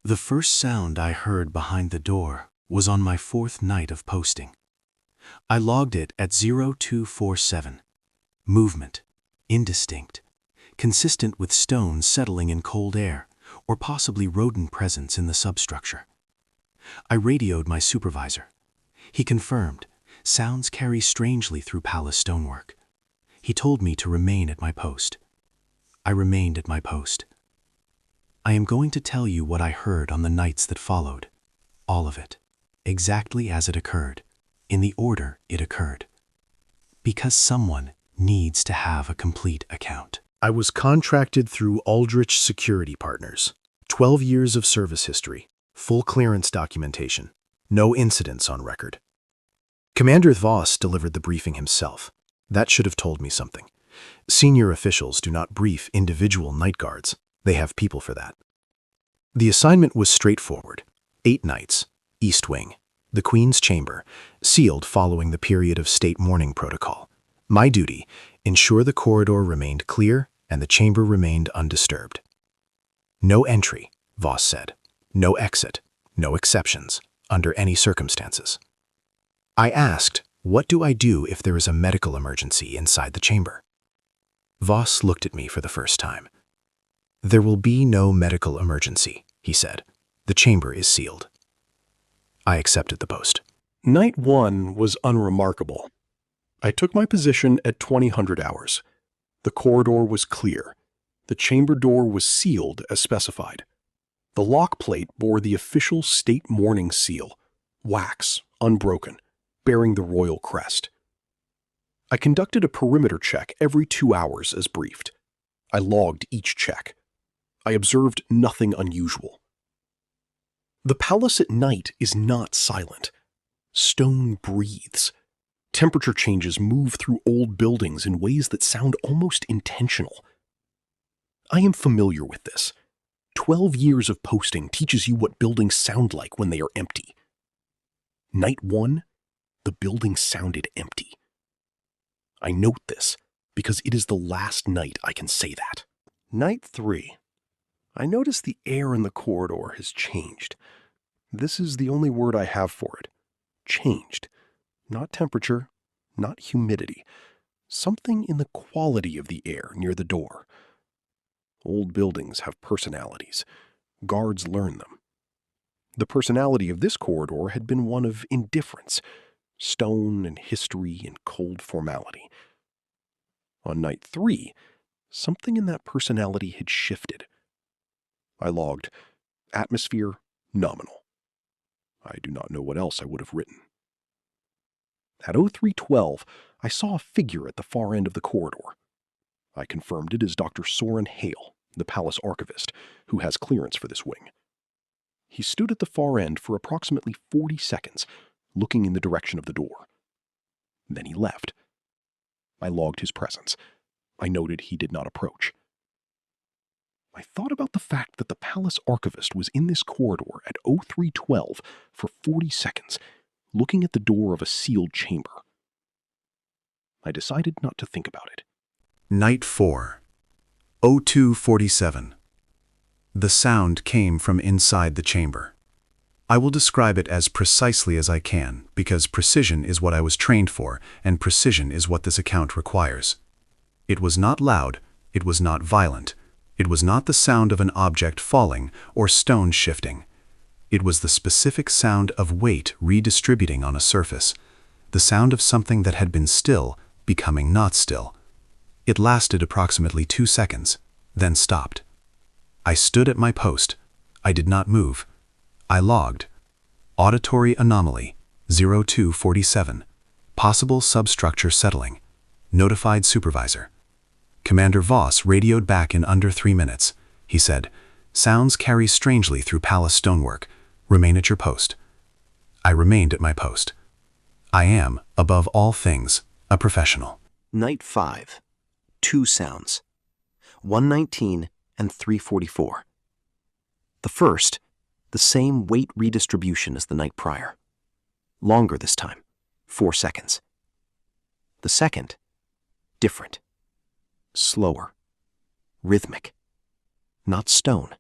The first sound I heard behind the door was on my fourth night of posting. I logged it at 0247. Movement, indistinct, consistent with stones settling in cold air, or possibly rodent presence in the substructure. I radioed my supervisor. He confirmed, sounds carry strangely through Palace stonework. He told me to remain at my post. I remained at my post. I am going to tell you what I heard on the nights that followed. All of it, exactly as it occurred, in the order it occurred. Because someone needs to have a complete account. I was contracted through Aldrich Security Partners. 12 years of service history, full clearance documentation, no incidents on record. Commander Voss delivered the briefing himself. That should have told me something. Senior officials do not brief individual night guards. They have people for that. The assignment was straightforward. 8 nights, East Wing, the Queen's Chamber, sealed following the period of State Mourning protocol. My duty, ensure the corridor remained clear and the chamber remained undisturbed. No entry, Voss said. No exit, no exceptions, under any circumstances. I asked, what do I do if there is a medical emergency inside the chamber? Voss looked at me for the first time. There will be no medical emergency, he said. The chamber is sealed. I accepted the post. Night 1 was unremarkable. I took my position at 2000 hours. The corridor was clear. The chamber door was sealed as specified. The lock plate bore the official State Mourning seal, wax, unbroken, bearing the royal crest. I conducted a perimeter check every 2 hours as briefed. I logged each check. I observed nothing unusual. The palace at night is not silent. Stone breathes. Temperature changes move through old buildings in ways that sound almost intentional. I am familiar with this. 12 years of posting teaches you what buildings sound like when they are empty. Night 1, the building sounded empty. I note this because it is the last night I can say that. Night 3. I notice the air in the corridor has changed. This is the only word I have for it. Changed. Not temperature, not humidity. Something in the quality of the air near the door. Old buildings have personalities. Guards learn them. The personality of this corridor had been one of indifference, stone and history and cold formality. On night 3, something in that personality had shifted. I logged, atmosphere nominal. I do not know what else I would have written. At 0312, I saw a figure at the far end of the corridor. I confirmed it as Dr. Soren Hale, the palace archivist, who has clearance for this wing. He stood at the far end for approximately 40 seconds, looking in the direction of the door. Then he left. I logged his presence. I noted he did not approach. I thought about the fact that the palace archivist was in this corridor at 0312 for 40 seconds, looking at the door of a sealed chamber. I decided not to think about it. Night 4, 0247. The sound came from inside the chamber. I will describe it as precisely as I can, because precision is what I was trained for, and precision is what this account requires. It was not loud, it was not violent, it was not the sound of an object falling or stone shifting. It was the specific sound of weight redistributing on a surface, the sound of something that had been still becoming not still. It lasted approximately 2 seconds, then stopped. I stood at my post. I did not move. I logged. Auditory anomaly, 0247. Possible substructure settling. Notified supervisor. Commander Voss radioed back in under 3 minutes. He said, sounds carry strangely through palace stonework. Remain at your post. I remained at my post. I am, above all things, a professional. Night 5. 2 sounds. 119 and 344. The first, the same weight redistribution as the night prior. Longer this time, 4 seconds. The second, different. Slower. Rhythmic. Not stone.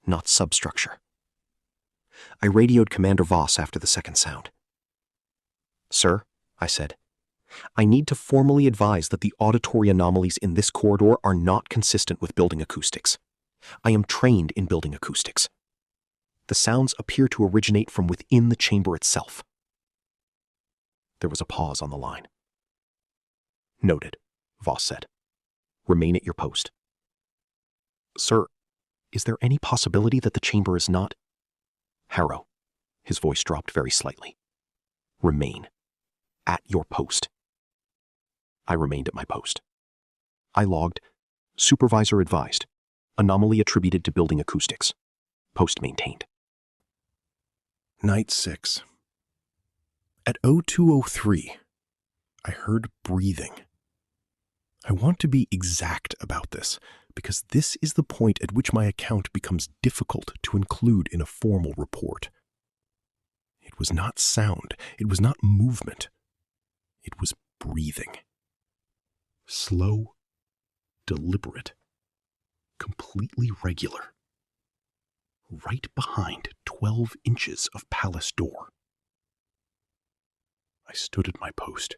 Not substructure. I radioed Commander Voss after the second sound. "Sir," I said, "I need to formally advise that the auditory anomalies in this corridor are not consistent with building acoustics. I am trained in building acoustics. The sounds appear to originate from within the chamber itself." There was a pause on the line. "Noted," Voss said. "Remain at your post." "Sir, is there any possibility that the chamber is not—" "Harrow," his voice dropped very slightly. "Remain at your post." I remained at my post. I logged, "Supervisor advised. Anomaly attributed to building acoustics. Post maintained." Night 6. At 02:03, I heard breathing. I want to be exact about this, because this is the point at which my account becomes difficult to include in a formal report. It was not sound, it was not movement. It was breathing. Slow, deliberate, completely regular. Right behind 12 inches of palace door. I stood at my post.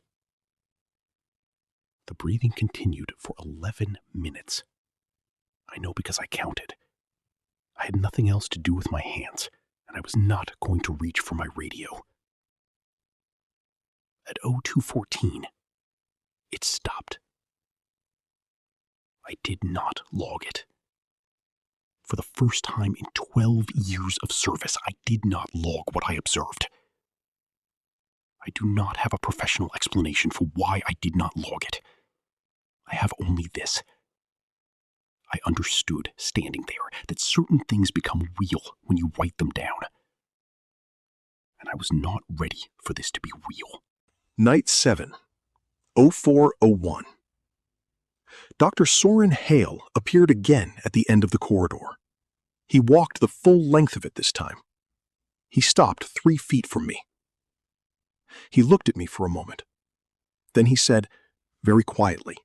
The breathing continued for 11 minutes. I know because I counted. I had nothing else to do with my hands, and I was not going to reach for my radio. At 02:14, it stopped. I did not log it. For the first time in 12 years of service, I did not log what I observed. I do not have a professional explanation for why I did not log it. I have only this. I understood, standing there, that certain things become real when you write them down. And I was not ready for this to be real. Night 7, 04:01. Dr. Soren Hale appeared again at the end of the corridor. He walked the full length of it this time. He stopped 3 feet from me. He looked at me for a moment. Then he said, very quietly,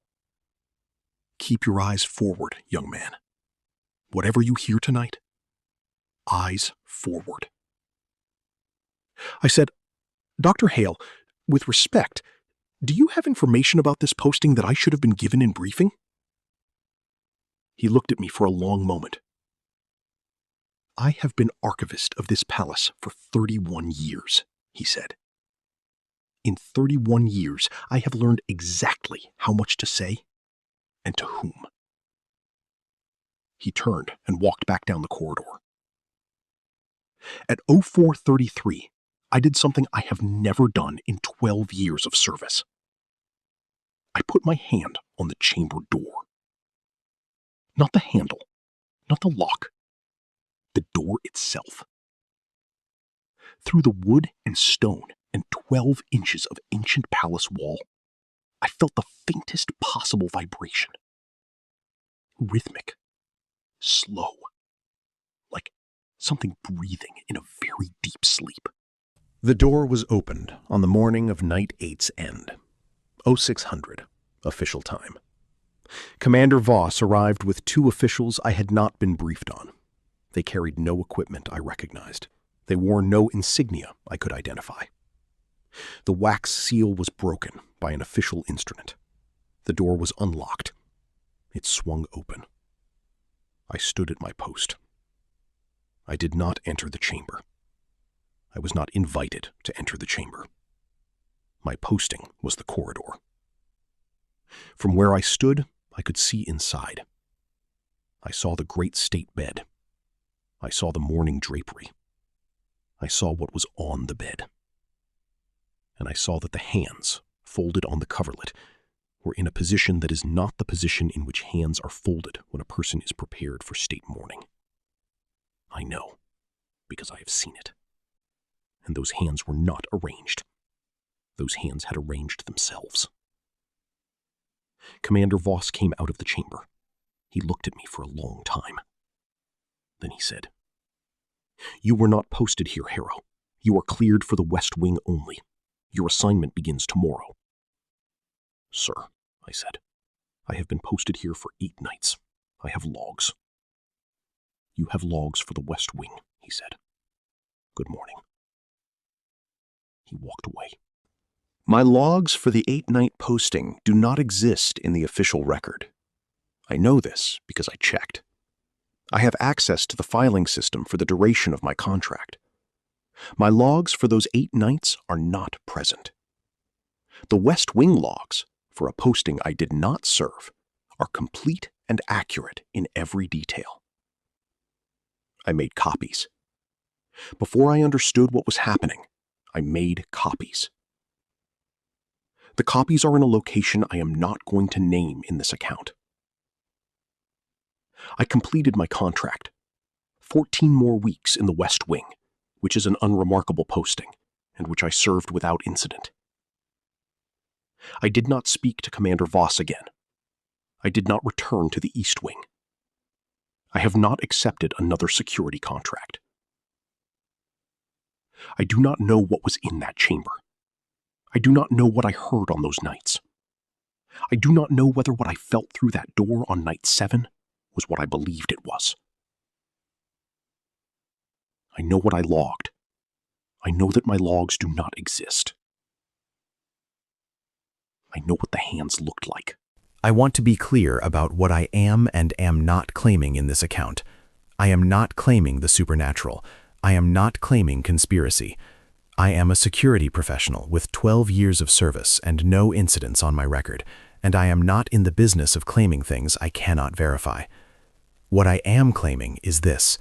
"Keep your eyes forward, young man. Whatever you hear tonight, eyes forward." I said, "Dr. Hale, with respect, do you have information about this posting that I should have been given in briefing?" He looked at me for a long moment. "I have been archivist of this palace for 31 years, he said. "In 31 years, I have learned exactly how much to say and to whom." He turned and walked back down the corridor. At 04:33, I did something I have never done in 12 years of service. I put my hand on the chamber door. Not the handle, not the lock, the door itself. Through the wood and stone and 12 inches of ancient palace wall, I felt the faintest possible vibration. Rhythmic, slow, like something breathing in a very deep sleep. The door was opened on the morning of Night 8's end, 0600, official time. Commander Voss arrived with 2 officials I had not been briefed on. They carried no equipment I recognized. They wore no insignia I could identify. The wax seal was broken by an official instrument. The door was unlocked. It swung open. I stood at my post. I did not enter the chamber. I was not invited to enter the chamber. My posting was the corridor. From where I stood, I could see inside. I saw the great state bed. I saw the mourning drapery. I saw what was on the bed. And I saw that the hands, folded on the coverlet, were in a position that is not the position in which hands are folded when a person is prepared for state mourning. I know, because I have seen it. And those hands were not arranged. Those hands had arranged themselves. Commander Voss came out of the chamber. He looked at me for a long time. Then he said, "You were not posted here, Harrow. You are cleared for the West Wing only. Your assignment begins tomorrow." "Sir," I said, "I have been posted here for 8 nights. I have logs." "You have logs for the West Wing," he said. My logs for the 8-night posting do not exist in the official record. I know this because I checked. I have access to the filing system for the duration of my contract. My logs for those 8 nights are not present. The West Wing logs for a posting I did not serve are complete and accurate in every detail. I made copies. Before I understood what was happening, I made copies. The copies are in a location I am not going to name in this account. I completed my contract. 14 more weeks in the West Wing, which is an unremarkable posting, and which I served without incident. I did not speak to Commander Voss again. I did not return to the East Wing. I have not accepted another security contract. I do not know what was in that chamber. I do not know what I heard on those nights. I do not know whether what I felt through that door on night 7 was what I believed it was. I know what I logged. I know that my logs do not exist. I know what the hands looked like. I want to be clear about what I am and am not claiming in this account. I am not claiming the supernatural. I am not claiming conspiracy. I am a security professional with 12 years of service and no incidents on my record, and I am not in the business of claiming things I cannot verify. What I am claiming is this.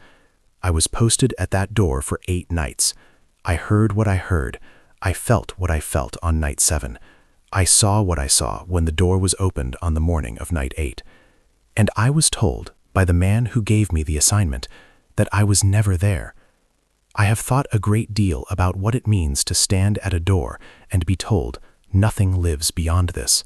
I was posted at that door for 8 nights. I heard what I heard. I felt what I felt on night 7. I saw what I saw when the door was opened on the morning of night 8. And I was told by the man who gave me the assignment that I was never there. I have thought a great deal about what it means to stand at a door and be told nothing lives beyond this.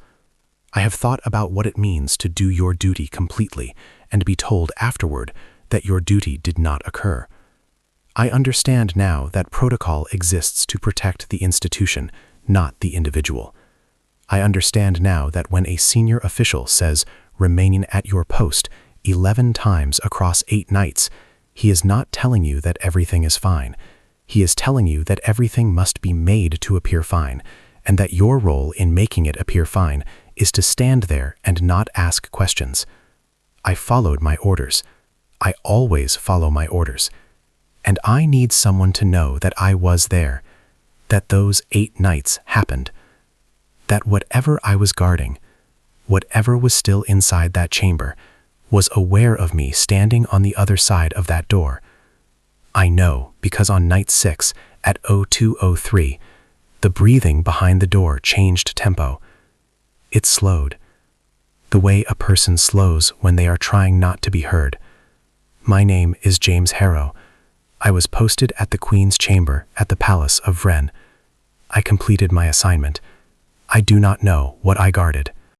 I have thought about what it means to do your duty completely and be told afterward that your duty did not occur. I understand now that protocol exists to protect the institution, not the individual. I understand now that when a senior official says remaining at your post 11 times across 8 nights, he is not telling you that everything is fine. He is telling you that everything must be made to appear fine, and that your role in making it appear fine is to stand there and not ask questions. I followed my orders. I always follow my orders. And I need someone to know that I was there, that those 8 nights happened, that whatever I was guarding, whatever was still inside that chamber, was aware of me standing on the other side of that door. I know because on night 6 at 02:03, the breathing behind the door changed tempo. It slowed, the way a person slows when they are trying not to be heard. My name is James Harrow. I was posted at the Queen's Chamber at the Palace of Vren. I completed my assignment. I do not know what I guarded.